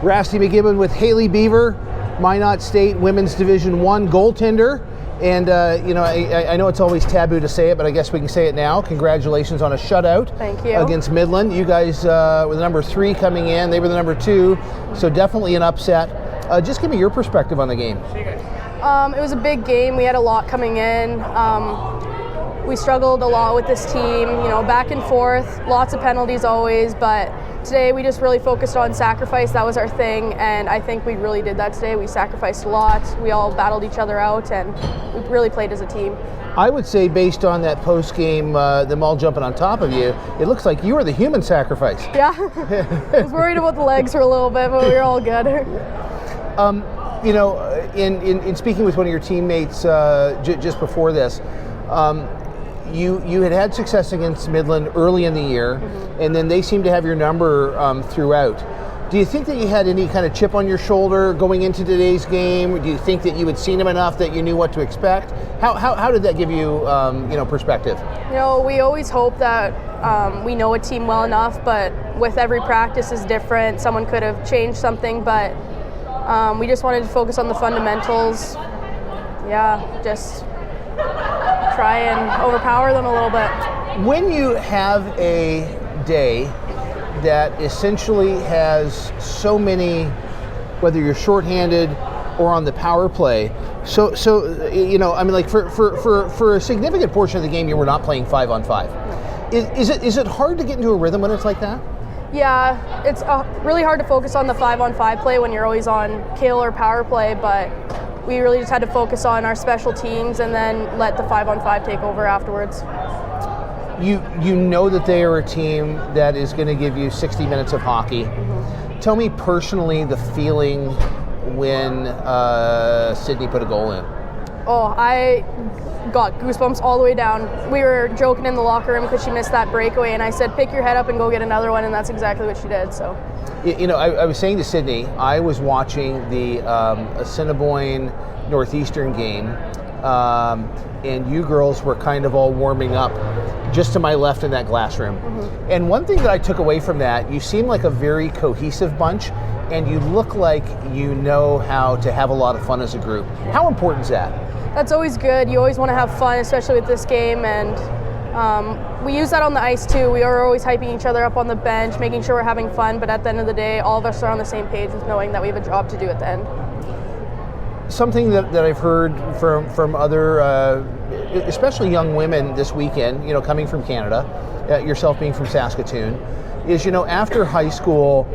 Rasty McGibbon with Haylie Biever, Minot State Women's Division I goaltender. And, I know it's always taboo to say it, but I guess we can say it now. Congratulations on a shutout. Thank you. Against Midland. You guys were the number 3 coming in. They were the number 2, so definitely an upset. Just give me your perspective on the game. It was a big game. We had a lot coming in. We struggled a lot with this team, back and forth, lots of penalties always, but today we just really focused on sacrifice. That was our thing, and I think we really did that today. We sacrificed a lot. We all battled each other out, and we really played as a team. I would say, based on that post-game, them all jumping on top of you, it looks like you were the human sacrifice. Yeah, I was worried about the legs for a little bit, but we were all good. In speaking with one of your teammates just before this, you had success against Midland early in the year, and then they seemed to have your number throughout. Do you think that you had any kind of chip on your shoulder going into today's game? Do you think that you had seen them enough that you knew what to expect? How did that give you perspective? We always hope that we know a team well enough, but with every practice is different. Someone could have changed something, but we just wanted to focus on the fundamentals. Yeah, just try and overpower them a little bit. When you have a day that essentially has so many, whether you're shorthanded or on the power play, for a significant portion of the game you were not playing 5-on-5. Is it hard to get into a rhythm when it's like that? Yeah, it's really hard to focus on the 5-on-5 play when you're always on kill or power play, but we really just had to focus on our special teams and then let the 5-on-5 take over afterwards. You know that they are a team that is going to give you 60 minutes of hockey. Tell me personally the feeling when Sydney put a goal in. Oh, I got goosebumps all the way down. We were joking in the locker room because she missed that breakaway, and I said, pick your head up and go get another one, and that's exactly what she did. So, I was saying to Sydney, I was watching the Assiniboine Northeastern game, and you girls were kind of all warming up just to my left in that glass room. And one thing that I took away from that, you seem like a very cohesive bunch, and you look like you know how to have a lot of fun as a group. How important is that? That's always good. You always want to have fun, especially with this game, and we use that on the ice too. We are always hyping each other up on the bench, making sure we're having fun, but at the end of the day, all of us are on the same page with knowing that we have a job to do at the end. Something that I've heard from other, especially young women this weekend, coming from Canada, yourself being from Saskatoon, is, after high school,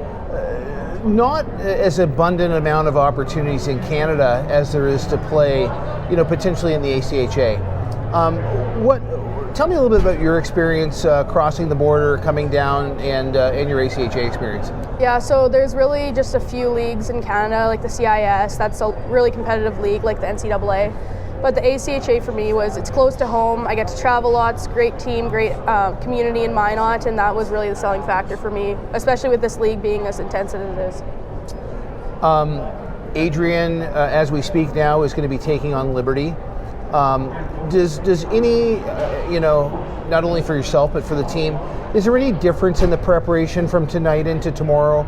not as abundant amount of opportunities in Canada as there is to play, potentially in the ACHA. Tell me a little bit about your experience crossing the border, coming down, and your ACHA experience. Yeah, so there's really just a few leagues in Canada, like the CIS. That's a really competitive league, like the NCAA. But the ACHA for me it's close to home. I get to travel lots, great team, great community in Minot, and that was really the selling factor for me, especially with this league being as intense as it is. Adrian, as we speak now, is going to be taking on Liberty. Does any, not only for yourself but for the team, is there any difference in the preparation from tonight into tomorrow,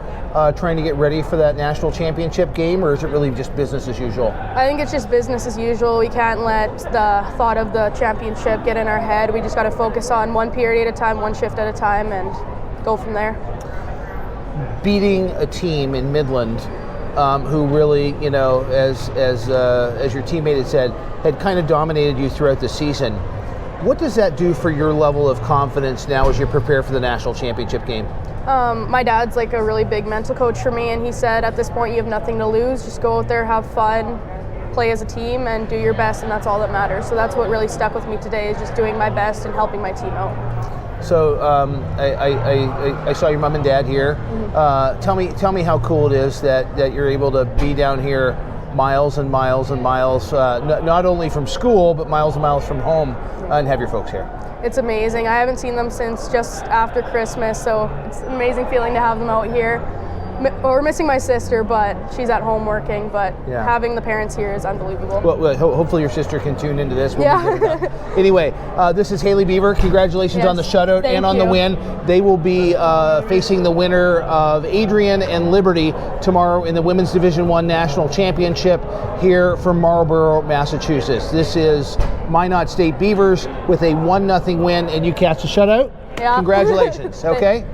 trying to get ready for that national championship game, or is it really just business as usual? I think it's just business as usual. We can't let the thought of the championship get in our head. We just got to focus on one period at a time, one shift at a time, and go from there. Beating a team in Midland who really, as your teammate had said, had kind of dominated you throughout the season. What does that do for your level of confidence now as you prepare for the national championship game? My dad's like a really big mental coach for me, and he said, at this point you have nothing to lose. Just go out there, have fun, play as a team, and do your best, and that's all that matters. So that's what really stuck with me today, is just doing my best and helping my team out. So I saw your mom and dad here. Tell me how cool it is that you're able to be down here miles and miles and miles, not only from school, but miles and miles from home, and have your folks here. It's amazing. I haven't seen them since just after Christmas, so it's an amazing feeling to have them out here. we're missing my sister, but she's at home working. But Yeah. having the parents here is unbelievable. Well, hopefully your sister can tune into this. When we get it Yeah. done. Anyway, this is Haylie Biever. Congratulations Yes, on the shutout thank and on the you. win. They will be facing the winner of Adrian and Liberty tomorrow in the Women's Division I National Championship here from Marlborough, Massachusetts. This is Minot State Beavers with a 1-0 win, and you catch the shutout. Yeah. Congratulations. Okay.